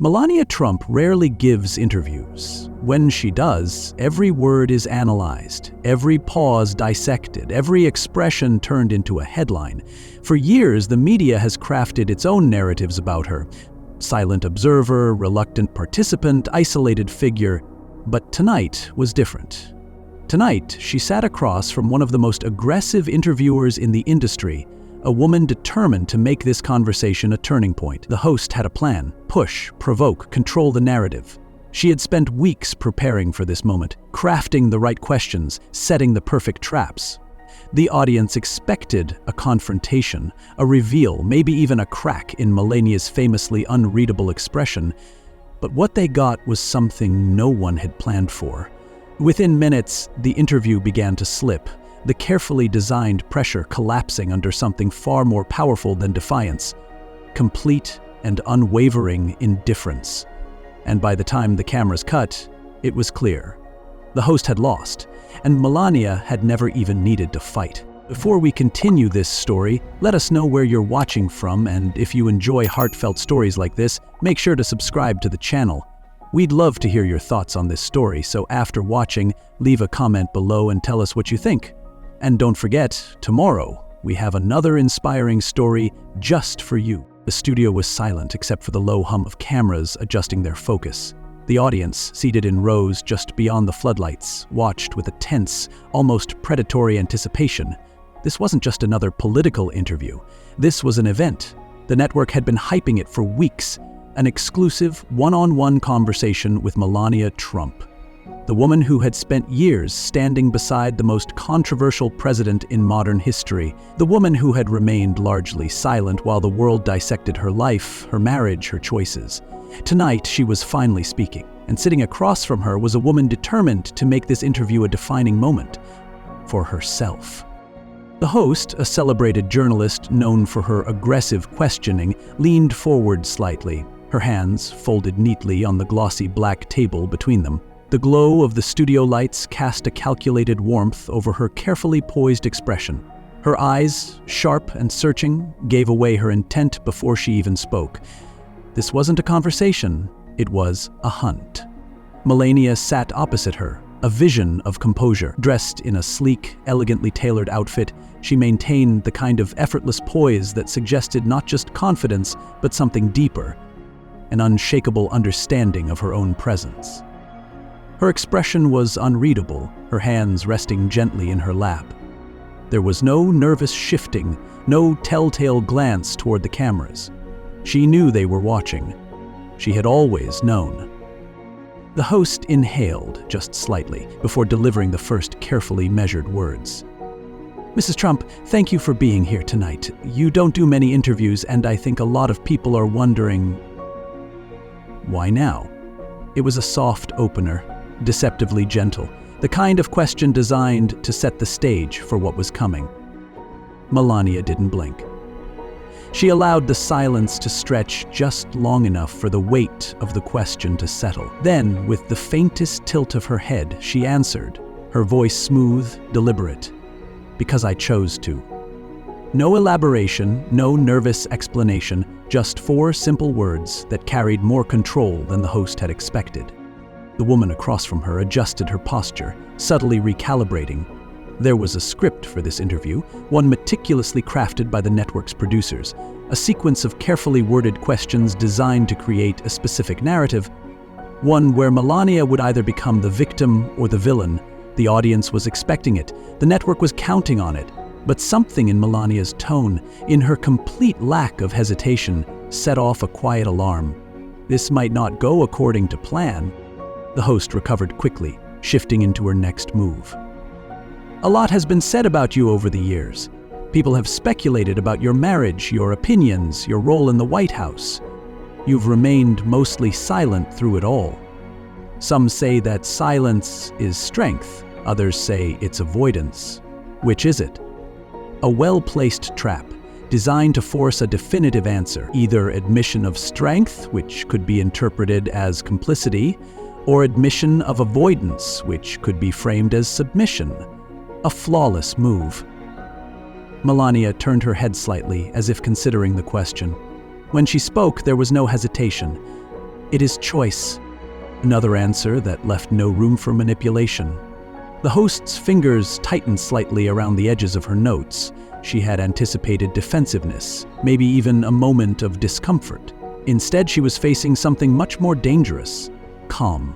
Melania Trump rarely gives interviews. When she does, every word is analyzed, every pause dissected, every expression turned into a headline. For years, the media has crafted its own narratives about her. Silent observer, reluctant participant, isolated figure. But tonight was different. Tonight, she sat across from one of the most aggressive interviewers in the industry, a woman determined to make this conversation a turning point. The host had a plan: push, provoke, control the narrative. She had spent weeks preparing for this moment, crafting the right questions, setting the perfect traps. The audience expected a confrontation, a reveal, maybe even a crack in Melania's famously unreadable expression. But what they got was something no one had planned for. Within minutes, the interview began to slip, the carefully designed pressure collapsing under something far more powerful than defiance: complete and unwavering indifference. And by the time the cameras cut, it was clear. The host had lost, and Melania had never even needed to fight. Before we continue this story, let us know where you're watching from, and if you enjoy heartfelt stories like this, make sure to subscribe to the channel. We'd love to hear your thoughts on this story, so after watching, leave a comment below and tell us what you think. And don't forget, tomorrow, we have another inspiring story just for you. The studio was silent except for the low hum of cameras adjusting their focus. The audience, seated in rows just beyond the floodlights, watched with a tense, almost predatory anticipation. This wasn't just another political interview. This was an event. The network had been hyping it for weeks. An exclusive, one-on-one conversation with Melania Trump, the woman who had spent years standing beside the most controversial president in modern history, the woman who had remained largely silent while the world dissected her life, her marriage, her choices. Tonight, she was finally speaking, and sitting across from her was a woman determined to make this interview a defining moment for herself. The host, a celebrated journalist known for her aggressive questioning, leaned forward slightly, her hands folded neatly on the glossy black table between them. The glow of the studio lights cast a calculated warmth over her carefully poised expression. Her eyes, sharp and searching, gave away her intent before she even spoke. This wasn't a conversation, it was a hunt. Melania sat opposite her, a vision of composure. Dressed in a sleek, elegantly tailored outfit, she maintained the kind of effortless poise that suggested not just confidence, but something deeper, an unshakable understanding of her own presence. Her expression was unreadable, her hands resting gently in her lap. There was no nervous shifting, no telltale glance toward the cameras. She knew they were watching. She had always known. The host inhaled just slightly before delivering the first carefully measured words. "Mrs. Trump, thank you for being here tonight. You don't do many interviews, and I think a lot of people are wondering, why now?" It was a soft opener, deceptively gentle, the kind of question designed to set the stage for what was coming. Melania didn't blink. She allowed the silence to stretch just long enough for the weight of the question to settle. Then, with the faintest tilt of her head, she answered, her voice smooth, deliberate. "Because I chose to." No elaboration, no nervous explanation, just 4 simple words that carried more control than the host had expected. The woman across from her adjusted her posture, subtly recalibrating. There was a script for this interview, one meticulously crafted by the network's producers, a sequence of carefully worded questions designed to create a specific narrative, one where Melania would either become the victim or the villain. The audience was expecting it, the network was counting on it, but something in Melania's tone, in her complete lack of hesitation, set off a quiet alarm. This might not go according to plan. The host recovered quickly, shifting into her next move. "A lot has been said about you over the years. People have speculated about your marriage, your opinions, your role in the White House. You've remained mostly silent through it all. Some say that silence is strength, others say it's avoidance. Which is it?" A well-placed trap, designed to force a definitive answer, either admission of strength, which could be interpreted as complicity, or admission of avoidance, which could be framed as submission. A flawless move. Melania turned her head slightly, as if considering the question. When she spoke, there was no hesitation. It is choice. Another answer that left no room for manipulation. The host's fingers tightened slightly around the edges of her notes. She had anticipated defensiveness, maybe even a moment of discomfort. Instead, she was facing something much more dangerous: calm.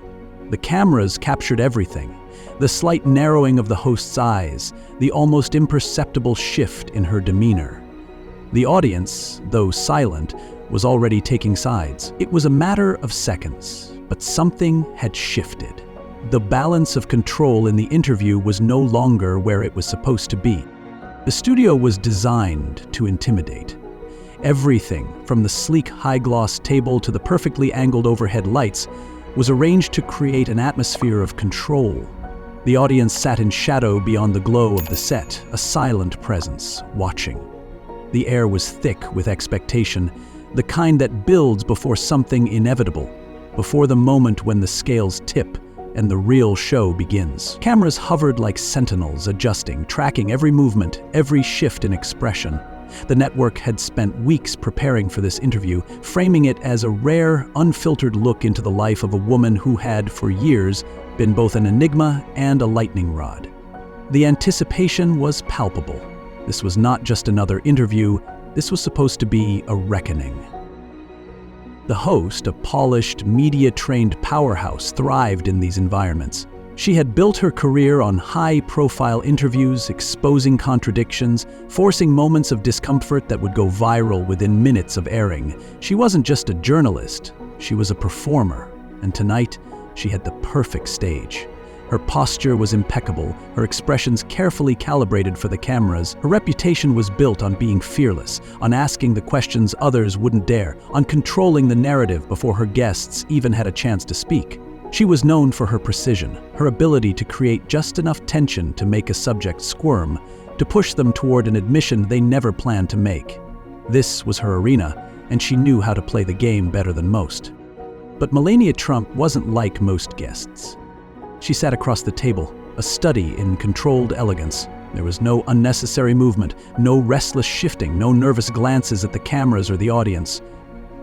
The cameras captured everything. The slight narrowing of the host's eyes, the almost imperceptible shift in her demeanor. The audience, though silent, was already taking sides. It was a matter of seconds, but something had shifted. The balance of control in the interview was no longer where it was supposed to be. The studio was designed to intimidate. Everything, from the sleek high-gloss table to the perfectly angled overhead lights, was arranged to create an atmosphere of control. The audience sat in shadow beyond the glow of the set, a silent presence, watching. The air was thick with expectation, the kind that builds before something inevitable, before the moment when the scales tip and the real show begins. Cameras hovered like sentinels, adjusting, tracking every movement, every shift in expression. The network had spent weeks preparing for this interview, framing it as a rare, unfiltered look into the life of a woman who had, for years, been both an enigma and a lightning rod. The anticipation was palpable. This was not just another interview, this was supposed to be a reckoning. The host, a polished, media-trained powerhouse, thrived in these environments. She had built her career on high-profile interviews, exposing contradictions, forcing moments of discomfort that would go viral within minutes of airing. She wasn't just a journalist, she was a performer, and tonight, she had the perfect stage. Her posture was impeccable, her expressions carefully calibrated for the cameras. Her reputation was built on being fearless, on asking the questions others wouldn't dare, on controlling the narrative before her guests even had a chance to speak. She was known for her precision, her ability to create just enough tension to make a subject squirm, to push them toward an admission they never planned to make. This was her arena, and she knew how to play the game better than most. But Melania Trump wasn't like most guests. She sat across the table, a study in controlled elegance. There was no unnecessary movement, no restless shifting, no nervous glances at the cameras or the audience.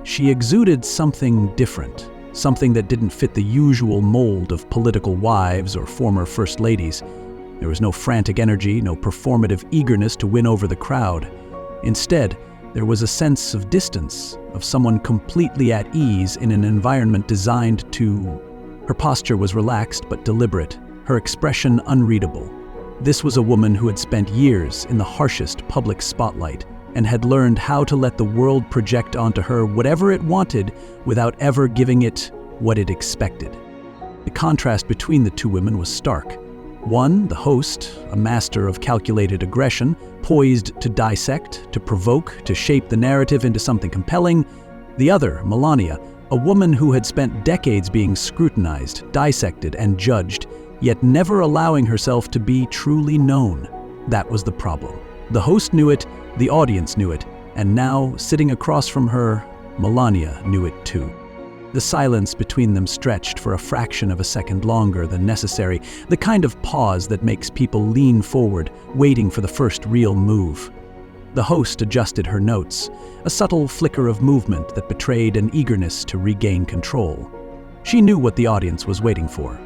She exuded something different, something that didn't fit the usual mold of political wives or former first ladies. There was no frantic energy, no performative eagerness to win over the crowd. Instead, there was a sense of distance, of someone completely at ease in an environment designed to... Her posture was relaxed but deliberate, her expression unreadable. This was a woman who had spent years in the harshest public spotlight and had learned how to let the world project onto her whatever it wanted without ever giving it what it expected. The contrast between the two women was stark. One, the host, a master of calculated aggression, poised to dissect, to provoke, to shape the narrative into something compelling. The other, Melania, a woman who had spent decades being scrutinized, dissected, and judged, yet never allowing herself to be truly known. That was the problem. The host knew it, the audience knew it, and now, sitting across from her, Melania knew it too. The silence between them stretched for a fraction of a second longer than necessary, the kind of pause that makes people lean forward, waiting for the first real move. The host adjusted her notes, a subtle flicker of movement that betrayed an eagerness to regain control. She knew what the audience was waiting for.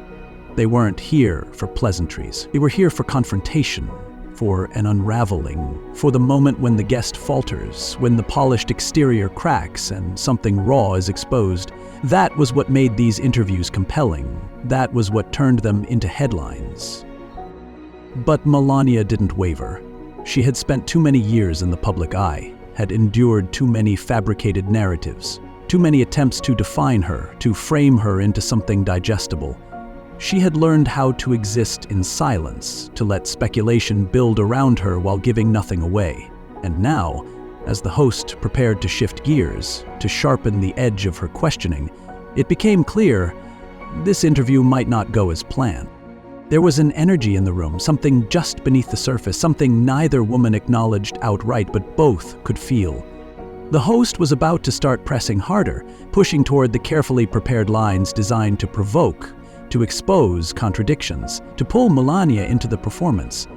They weren't here for pleasantries. They were here for confrontation, for an unraveling, for the moment when the guest falters, when the polished exterior cracks and something raw is exposed. That was what made these interviews compelling. That was what turned them into headlines. But Melania didn't waver. She had spent too many years in the public eye, had endured too many fabricated narratives, too many attempts to define her, to frame her into something digestible. She had learned how to exist in silence, to let speculation build around her while giving nothing away. And now, as the host prepared to shift gears, to sharpen the edge of her questioning, it became clear this interview might not go as planned. There was an energy in the room, something just beneath the surface, something neither woman acknowledged outright, but both could feel. The host was about to start pressing harder, pushing toward the carefully prepared lines designed to provoke, to expose contradictions, to pull Melania into the performance.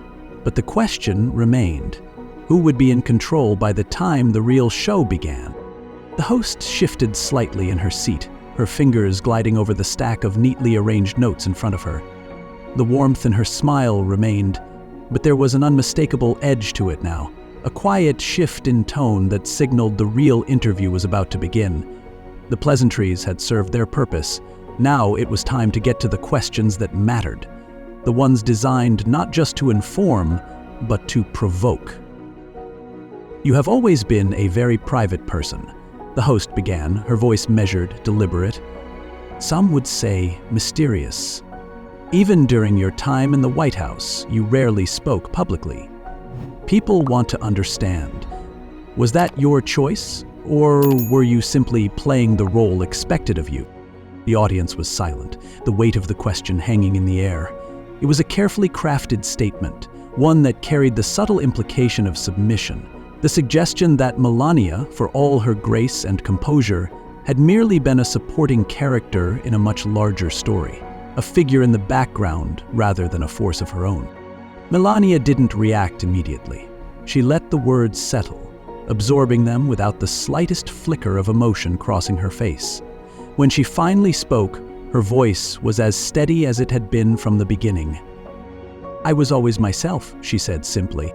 But the question remained: who would be in control by the time the real show began? The host shifted slightly in her seat, her fingers gliding over the stack of neatly arranged notes in front of her. The warmth in her smile remained, but there was an unmistakable edge to it now, a quiet shift in tone that signaled the real interview was about to begin. The pleasantries had served their purpose. Now it was time to get to the questions that mattered, the ones designed not just to inform, but to provoke. "You have always been a very private person," the host began, her voice measured, deliberate. "Some would say mysterious. Even during your time in the White House, you rarely spoke publicly. People want to understand. Was that your choice, or were you simply playing the role expected of you?" The audience was silent, the weight of the question hanging in the air. It was a carefully crafted statement, one that carried the subtle implication of submission, the suggestion that Melania, for all her grace and composure, had merely been a supporting character in a much larger story, a figure in the background rather than a force of her own. Melania didn't react immediately. She let the words settle, absorbing them without the slightest flicker of emotion crossing her face. When she finally spoke, her voice was as steady as it had been from the beginning. "I was always myself," she said simply.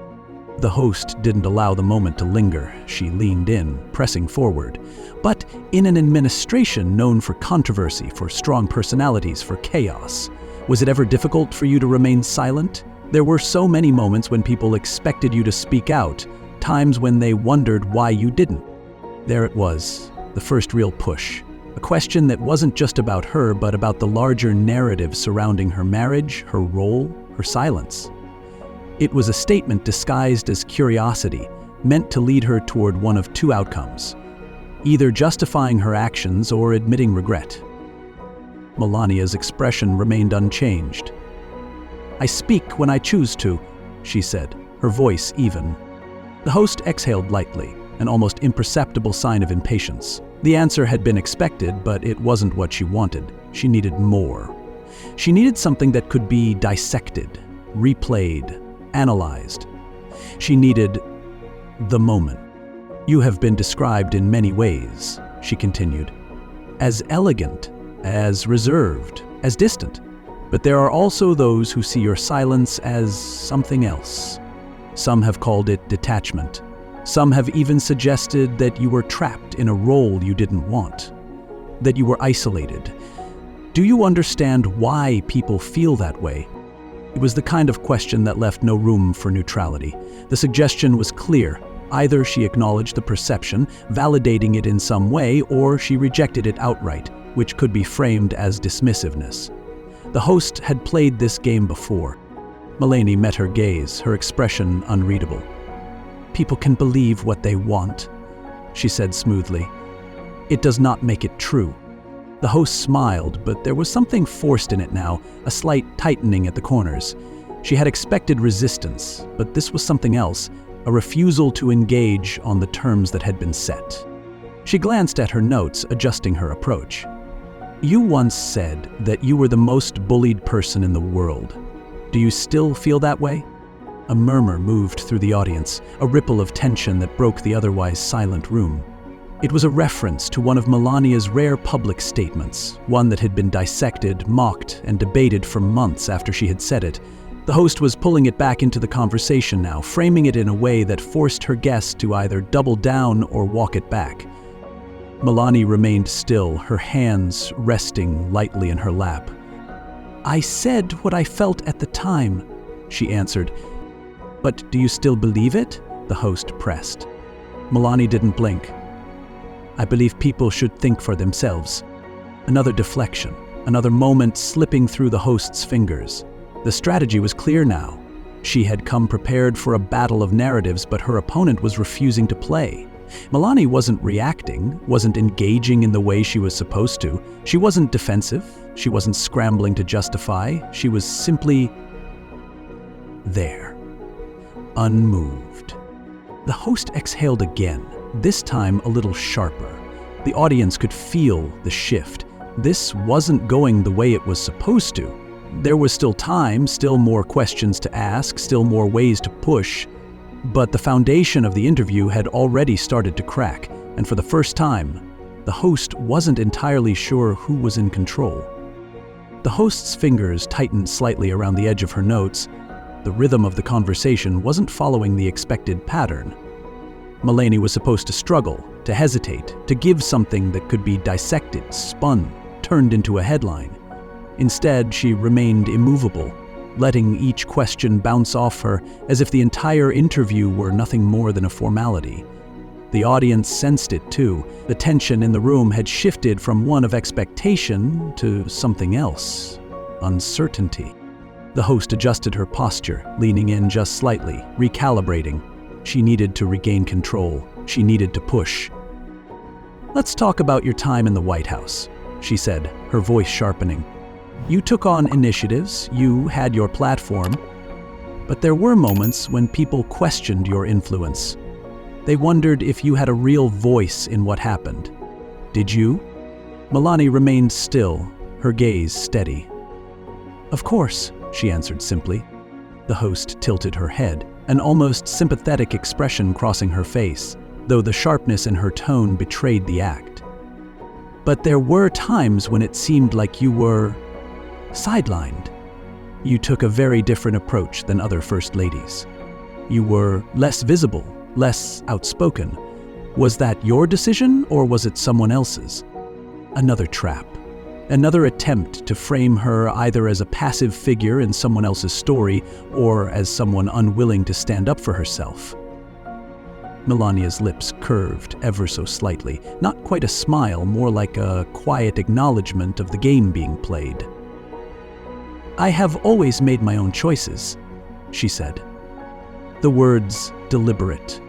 The host didn't allow the moment to linger. She leaned in, pressing forward. "But in an administration known for controversy, for strong personalities, for chaos, was it ever difficult for you to remain silent? There were so many moments when people expected you to speak out, times when they wondered why you didn't." There it was, the first real push. A question that wasn't just about her, but about the larger narrative surrounding her marriage, her role, her silence. It was a statement disguised as curiosity, meant to lead her toward one of two outcomes, either justifying her actions or admitting regret. Melania's expression remained unchanged. "I speak when I choose to," she said, her voice even. The host exhaled lightly, an almost imperceptible sign of impatience. The answer had been expected, but it wasn't what she wanted. She needed more. She needed something that could be dissected, replayed, analyzed. She needed the moment. "You have been described in many ways," she continued, "as elegant, as reserved, as distant. But there are also those who see your silence as something else. Some have called it detachment. Some have even suggested that you were trapped in a role you didn't want, that you were isolated. Do you understand why people feel that way?" It was the kind of question that left no room for neutrality. The suggestion was clear. Either she acknowledged the perception, validating it in some way, or she rejected it outright, which could be framed as dismissiveness. The host had played this game before. Melania met her gaze, her expression unreadable. "People can believe what they want," she said smoothly. "It does not make it true." The host smiled, but there was something forced in it now, a slight tightening at the corners. She had expected resistance, but this was something else, a refusal to engage on the terms that had been set. She glanced at her notes, adjusting her approach. "You once said that you were the most bullied person in the world. Do you still feel that way?" A murmur moved through the audience, a ripple of tension that broke the otherwise silent room. It was a reference to one of Melania's rare public statements, one that had been dissected, mocked, and debated for months after she had said it. The host was pulling it back into the conversation now, framing it in a way that forced her guests to either double down or walk it back. Melania remained still, her hands resting lightly in her lap. "I said what I felt at the time," she answered. "But do you still believe it?" the host pressed. Melania didn't blink. "I believe people should think for themselves." Another deflection, another moment slipping through the host's fingers. The strategy was clear now. She had come prepared for a battle of narratives, but her opponent was refusing to play. Melania wasn't reacting, wasn't engaging in the way she was supposed to. She wasn't defensive. She wasn't scrambling to justify. She was simply there, unmoved. The host exhaled again, this time a little sharper. The audience could feel the shift. This wasn't going the way it was supposed to. There was still time, still more questions to ask, still more ways to push. But the foundation of the interview had already started to crack, and for the first time, The host wasn't entirely sure who was in control. The host's fingers tightened slightly around the edge of her notes. The rhythm of the conversation wasn't following the expected pattern. Melania was supposed to struggle, to hesitate, to give something that could be dissected, spun, turned into a headline. Instead, she remained immovable, letting each question bounce off her as if the entire interview were nothing more than a formality. The audience sensed it too. The tension in the room had shifted from one of expectation to something else: uncertainty. The host adjusted her posture, leaning in just slightly, recalibrating. She needed to regain control. She needed to push. "Let's talk about your time in the White House," she said, her voice sharpening. "You took on initiatives, you had your platform, but there were moments when people questioned your influence. They wondered if you had a real voice in what happened. Did you?" Melania remained still, her gaze steady. "Of course," she answered simply. The host tilted her head, an almost sympathetic expression crossing her face, though the sharpness in her tone betrayed the act. "But there were times when it seemed like you were sidelined. You took a very different approach than other first ladies. You were less visible, less outspoken. Was that your decision, or was it someone else's?" Another trap. Another attempt to frame her either as a passive figure in someone else's story or as someone unwilling to stand up for herself. Melania's lips curved ever so slightly, not quite a smile, more like a quiet acknowledgement of the game being played. "I have always made my own choices," she said. The words deliberate.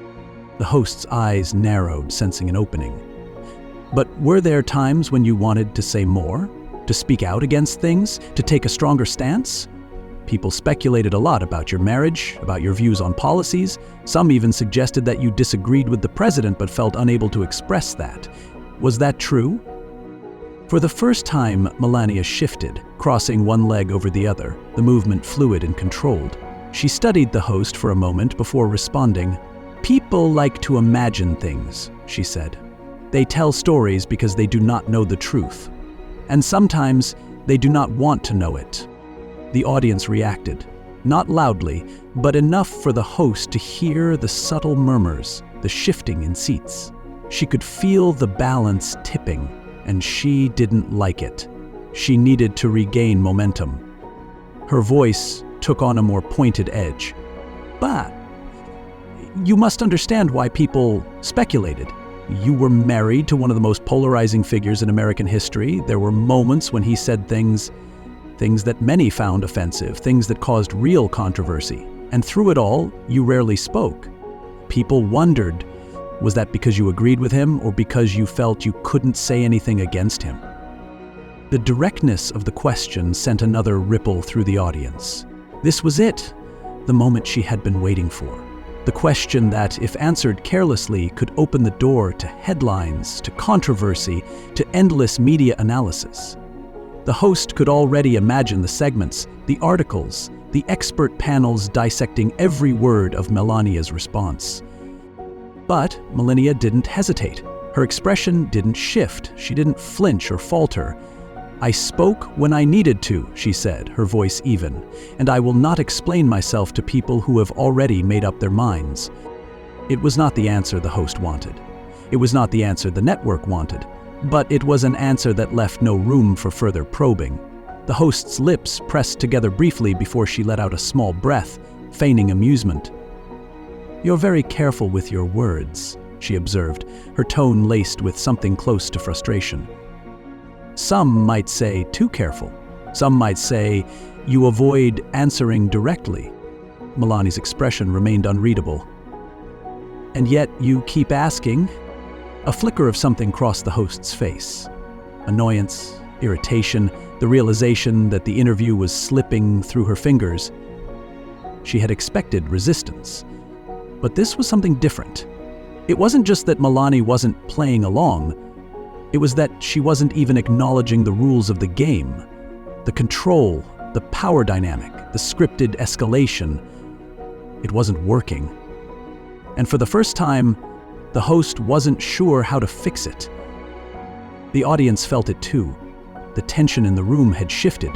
The host's eyes narrowed, sensing an opening. "But were there times when you wanted to say more? To speak out against things? To take a stronger stance? People speculated a lot about your marriage, about your views on policies. Some even suggested that you disagreed with the president but felt unable to express that. Was that true?" For the first time, Melania shifted, crossing one leg over the other, the movement fluid and controlled. She studied the host for a moment before responding. "People like to imagine things," she said. "They tell stories because they do not know the truth. And sometimes they do not want to know it." The audience reacted, not loudly, but enough for the host to hear the subtle murmurs, the shifting in seats. She could feel the balance tipping, and she didn't like it. She needed to regain momentum. Her voice took on a more pointed edge. "But you must understand why people speculated. You were married to one of the most polarizing figures in American history. There were moments when he said things that many found offensive, things that caused real controversy. And through it all, you rarely spoke. People wondered, was that because you agreed with him or because you felt you couldn't say anything against him?" The directness of the question sent another ripple through the audience. This was it, the moment she had been waiting for. The question that, if answered carelessly, could open the door to headlines, to controversy, to endless media analysis. The host could already imagine the segments, the articles, the expert panels dissecting every word of Melania's response. But Melania didn't hesitate. Her expression didn't shift. She didn't flinch or falter. "I spoke when I needed to," she said, her voice even, "and I will not explain myself to people who have already made up their minds." It was not the answer the host wanted. It was not the answer the network wanted, but it was an answer that left no room for further probing. The host's lips pressed together briefly before she let out a small breath, feigning amusement. "You're very careful with your words," she observed, her tone laced with something close to frustration. "Some might say too careful. Some might say you avoid answering directly." Melania's expression remained unreadable. "And yet you keep asking?" A flicker of something crossed the host's face. Annoyance, irritation, the realization that the interview was slipping through her fingers. She had expected resistance. But this was something different. It wasn't just that Melania wasn't playing along. It was that she wasn't even acknowledging the rules of the game. The control, the power dynamic, the scripted escalation. It wasn't working. And for the first time, the host wasn't sure how to fix it. The audience felt it too. The tension in the room had shifted.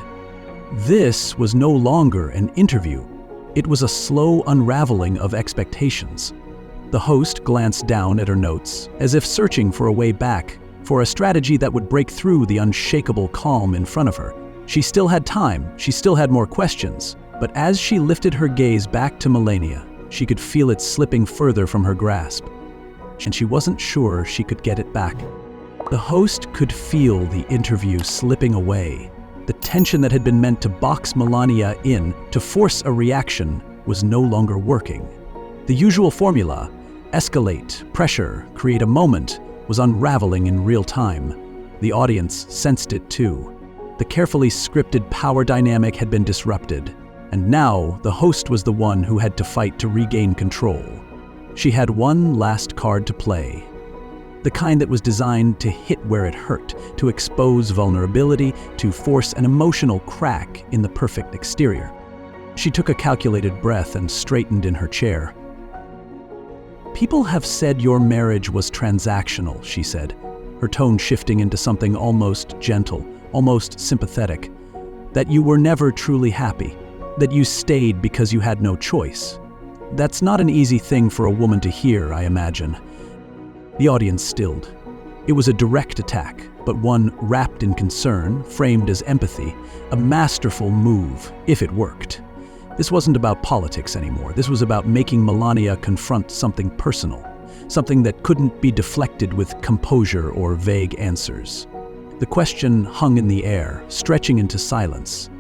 This was no longer an interview. It was a slow unraveling of expectations. The host glanced down at her notes, as if searching for a way back, for a strategy that would break through the unshakable calm in front of her. She still had time, she still had more questions, but as she lifted her gaze back to Melania, she could feel it slipping further from her grasp, and she wasn't sure she could get it back. The host could feel the interview slipping away. The tension that had been meant to box Melania in, to force a reaction, was no longer working. The usual formula, escalate, pressure, create a moment, was unraveling in real time. The audience sensed it too. The carefully scripted power dynamic had been disrupted, and now the host was the one who had to fight to regain control. She had one last card to play. The kind that was designed to hit where it hurt, to expose vulnerability, to force an emotional crack in the perfect exterior. She took a calculated breath and straightened in her chair. "People have said your marriage was transactional," she said, her tone shifting into something almost gentle, almost sympathetic. "That you were never truly happy, that you stayed because you had no choice. That's not an easy thing for a woman to hear, I imagine." The audience stilled. It was a direct attack, but one wrapped in concern, framed as empathy, a masterful move, if it worked. This wasn't about politics anymore. This was about making Melania confront something personal, something that couldn't be deflected with composure or vague answers. The question hung in the air, stretching into silence.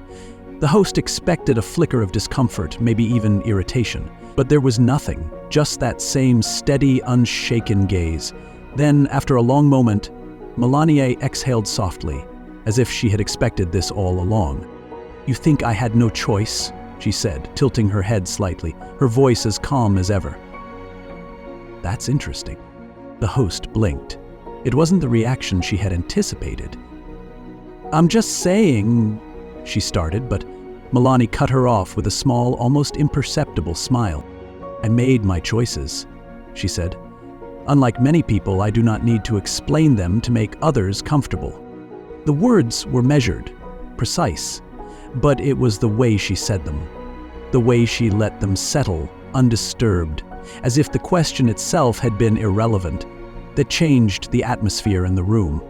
The host expected a flicker of discomfort, maybe even irritation, but there was nothing, just that same steady, unshaken gaze. Then, after a long moment, Melania exhaled softly, as if she had expected this all along. "You think I had no choice?" she said, tilting her head slightly, her voice as calm as ever. "That's interesting." The host blinked. It wasn't the reaction she had anticipated. "I'm just saying," she started, but Melania cut her off with a small, almost imperceptible smile. "I made my choices," she said. "Unlike many people, I do not need to explain them to make others comfortable." The words were measured, precise, but it was the way she said them, the way she let them settle, undisturbed, as if the question itself had been irrelevant, that changed the atmosphere in the room.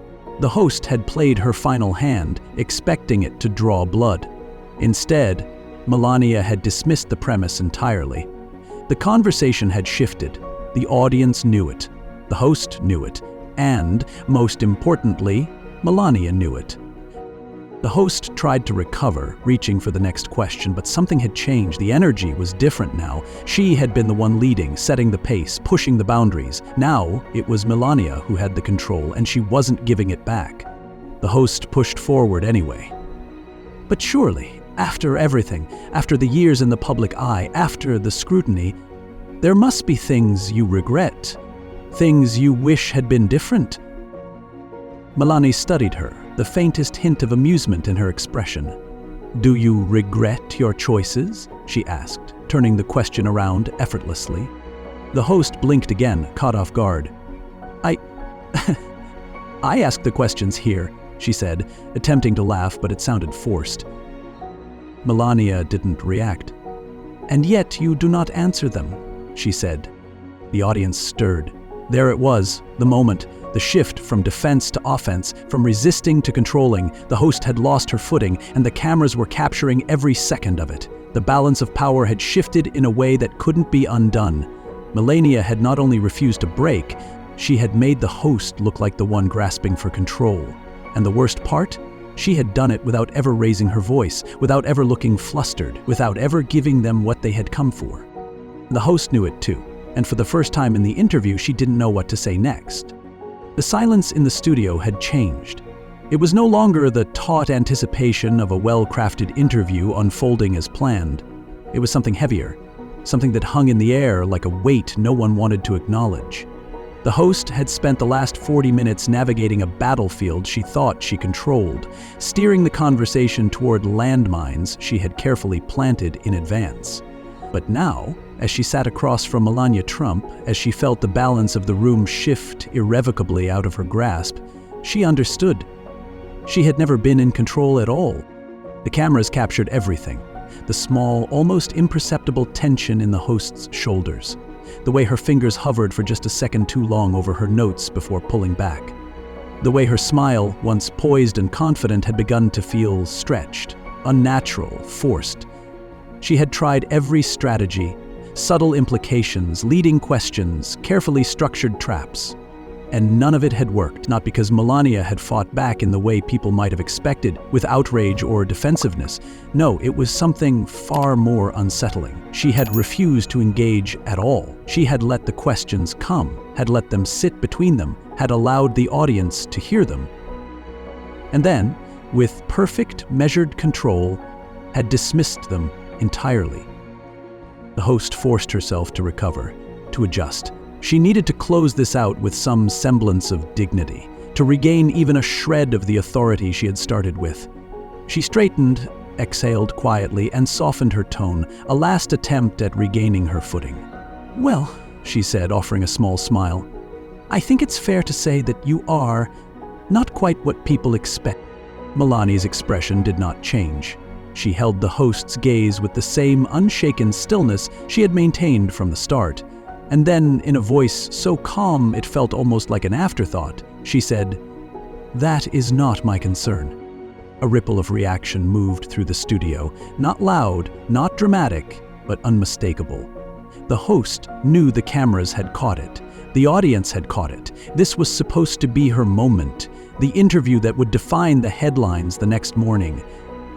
The host had played her final hand, expecting it to draw blood. Instead, Melania had dismissed the premise entirely. The conversation had shifted. The audience knew it. The host knew it. And, most importantly, Melania knew it. The host tried to recover, reaching for the next question, but something had changed. The energy was different now. She had been the one leading, setting the pace, pushing the boundaries. Now, it was Melania who had the control, and she wasn't giving it back. The host pushed forward anyway. "But surely, after everything, after the years in the public eye, after the scrutiny, there must be things you regret, things you wish had been different." Melania studied her, the faintest hint of amusement in her expression. "Do you regret your choices?" she asked, turning the question around effortlessly. The host blinked again, caught off guard. I ask the questions here," she said, attempting to laugh, but it sounded forced. Melania didn't react. "And yet you do not answer them," she said. The audience stirred. There it was, the moment, the shift from defense to offense, from resisting to controlling. The host had lost her footing, and the cameras were capturing every second of it. The balance of power had shifted in a way that couldn't be undone. Melania had not only refused to break, she had made the host look like the one grasping for control. And the worst part? She had done it without ever raising her voice, without ever looking flustered, without ever giving them what they had come for. The host knew it too, and for the first time in the interview, she didn't know what to say next. The silence in the studio had changed. It was no longer the taut anticipation of a well-crafted interview unfolding as planned. It was something heavier, something that hung in the air like a weight no one wanted to acknowledge. The host had spent the last 40 minutes navigating a battlefield she thought she controlled, steering the conversation toward landmines she had carefully planted in advance. But now, as she sat across from Melania Trump, as she felt the balance of the room shift irrevocably out of her grasp, She understood. She had never been in control at all. The cameras captured everything. The small, almost imperceptible tension in the host's shoulders. The way her fingers hovered for just a second too long over her notes before pulling back. The way her smile, once poised and confident, had begun to feel stretched, unnatural, forced. She had tried every strategy, subtle implications, leading questions, carefully structured traps. And none of it had worked, not because Melania had fought back in the way people might have expected, with outrage or defensiveness. No, it was something far more unsettling. She had refused to engage at all. She had let the questions come, had let them sit between them, had allowed the audience to hear them. And then, with perfect, measured control, had dismissed them entirely. The host forced herself to recover, to adjust. She needed to close this out with some semblance of dignity, to regain even a shred of the authority she had started with. She straightened, exhaled quietly, and softened her tone, a last attempt at regaining her footing. "Well," she said, offering a small smile, "I think it's fair to say that you are not quite what people expect." Melania's expression did not change. She held the host's gaze with the same unshaken stillness she had maintained from the start. And then, in a voice so calm it felt almost like an afterthought, she said, "That is not my concern." A ripple of reaction moved through the studio, not loud, not dramatic, but unmistakable. The host knew the cameras had caught it. The audience had caught it. This was supposed to be her moment, the interview that would define the headlines the next morning.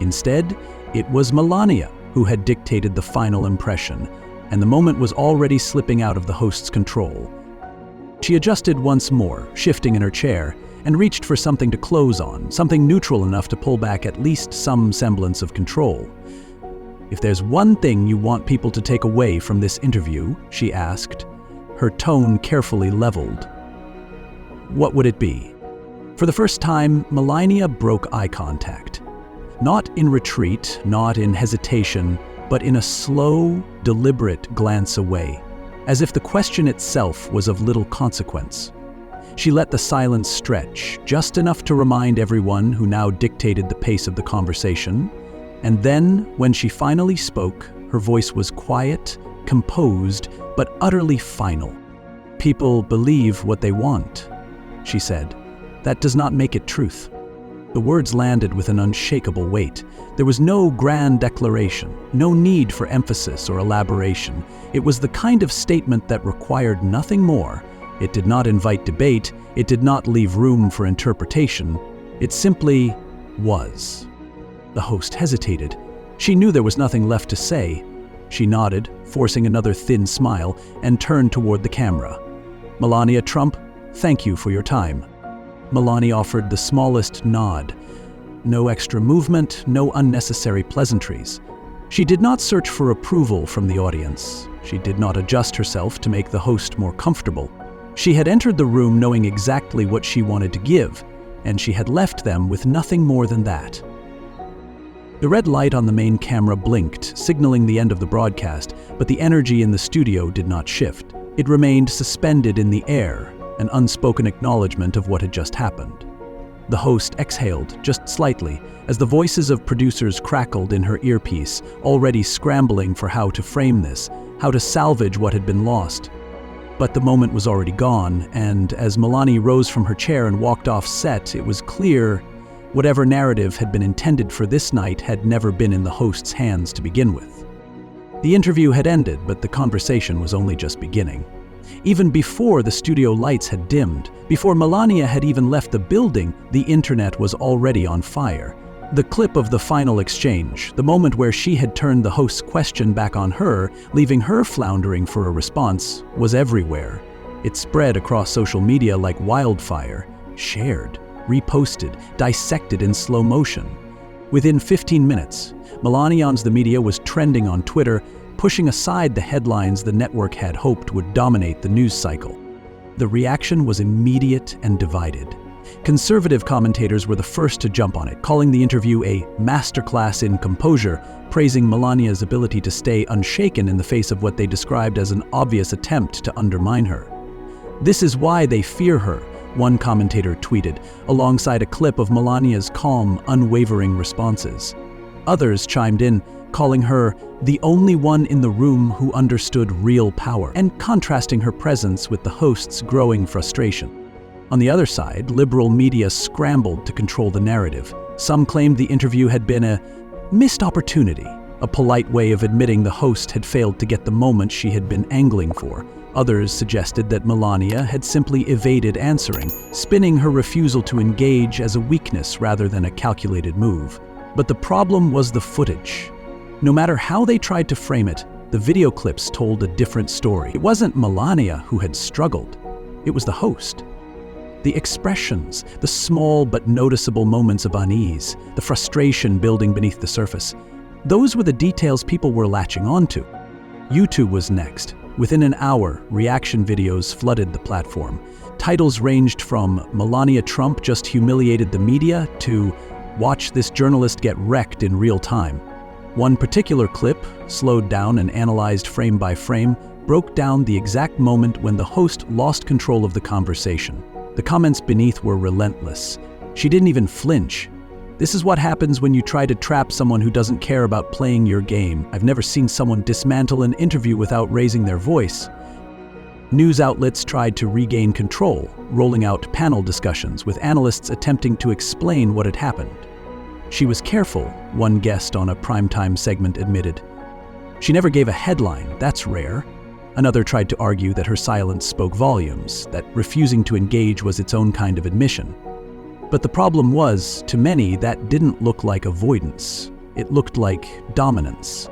Instead, it was Melania who had dictated the final impression, and the moment was already slipping out of the host's control. She adjusted once more, shifting in her chair, and reached for something to close on, something neutral enough to pull back at least some semblance of control. "If there's one thing you want people to take away from this interview," she asked, her tone carefully leveled, "what would it be?" For the first time, Melania broke eye contact. Not in retreat, not in hesitation, but in a slow, deliberate glance away, as if the question itself was of little consequence. She let the silence stretch, just enough to remind everyone who now dictated the pace of the conversation. And then, when she finally spoke, her voice was quiet, composed, but utterly final. "People believe what they want," she said. "That does not make it truth." The words landed with an unshakable weight. There was no grand declaration, no need for emphasis or elaboration. It was the kind of statement that required nothing more. It did not invite debate, it did not leave room for interpretation. It simply was. The host hesitated. She knew there was nothing left to say. She nodded, forcing another thin smile, and turned toward the camera. "Melania Trump, thank you for your time." Melania offered the smallest nod. No extra movement, no unnecessary pleasantries. She did not search for approval from the audience. She did not adjust herself to make the host more comfortable. She had entered the room knowing exactly what she wanted to give, and she had left them with nothing more than that. The red light on the main camera blinked, signaling the end of the broadcast, but the energy in the studio did not shift. It remained suspended in the air, an unspoken acknowledgement of what had just happened. The host exhaled, just slightly, as the voices of producers crackled in her earpiece, already scrambling for how to frame this, how to salvage what had been lost. But the moment was already gone, and as Melania rose from her chair and walked off set, it was clear whatever narrative had been intended for this night had never been in the host's hands to begin with. The interview had ended, but the conversation was only just beginning. Even before the studio lights had dimmed, before Melania had even left the building, the internet was already on fire. The clip of the final exchange, the moment where she had turned the host's question back on her, leaving her floundering for a response, was everywhere. It spread across social media like wildfire, shared, reposted, dissected in slow motion. Within 15 minutes, Melania's The Media was trending on Twitter, pushing aside the headlines the network had hoped would dominate the news cycle. The reaction was immediate and divided. Conservative commentators were the first to jump on it, calling the interview a masterclass in composure, praising Melania's ability to stay unshaken in the face of what they described as an obvious attempt to undermine her. "This is why they fear her, one commentator tweeted, alongside a clip of Melania's calm, unwavering responses. Others chimed in, calling her the only one in the room who understood real power, and contrasting her presence with the host's growing frustration. On the other side, liberal media scrambled to control the narrative. Some claimed the interview had been a missed opportunity, a polite way of admitting the host had failed to get the moment she had been angling for. Others suggested that Melania had simply evaded answering, spinning her refusal to engage as a weakness rather than a calculated move. But the problem was the footage. No matter how they tried to frame it, the video clips told a different story. It wasn't Melania who had struggled. It was the host. The expressions, the small but noticeable moments of unease, the frustration building beneath the surface, those were the details people were latching onto. YouTube was next. Within an hour, reaction videos flooded the platform. Titles ranged from "Melania Trump just humiliated the media" to "Watch this journalist get wrecked in real time." One particular clip, slowed down and analyzed frame by frame, broke down the exact moment when the host lost control of the conversation. The comments beneath were relentless. She didn't even flinch. "This is what happens when you try to trap someone who doesn't care about playing your game. I've never seen someone dismantle an interview without raising their voice." News outlets tried to regain control, rolling out panel discussions with analysts attempting to explain what had happened. "She was careful," one guest on a primetime segment admitted. "She never gave a headline, that's rare." Another tried to argue that her silence spoke volumes, that refusing to engage was its own kind of admission. But the problem was, to many, that didn't look like avoidance. It looked like dominance.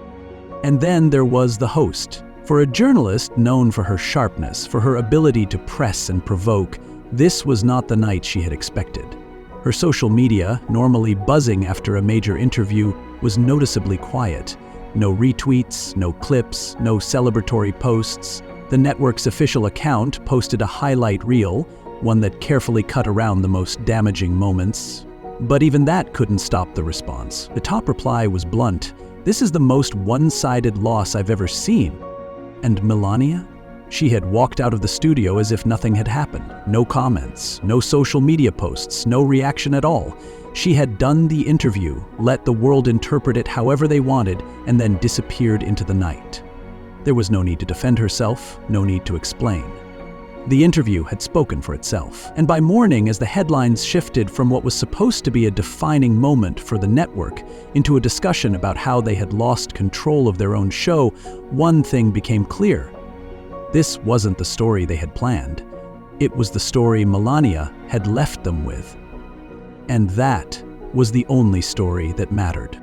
And then there was the host. For a journalist known for her sharpness, for her ability to press and provoke, this was not the night she had expected. Her social media, normally buzzing after a major interview, was noticeably quiet. No retweets, no clips, no celebratory posts. The network's official account posted a highlight reel, one that carefully cut around the most damaging moments. But even that couldn't stop the response. The top reply was blunt. "This is the most one-sided loss I've ever seen." And Melania? She had walked out of the studio as if nothing had happened. No comments, no social media posts, no reaction at all. She had done the interview, let the world interpret it however they wanted, and then disappeared into the night. There was no need to defend herself, no need to explain. The interview had spoken for itself, and by morning, as the headlines shifted from what was supposed to be a defining moment for the network into a discussion about how they had lost control of their own show, one thing became clear. This wasn't the story they had planned. It was the story Melania had left them with. And that was the only story that mattered.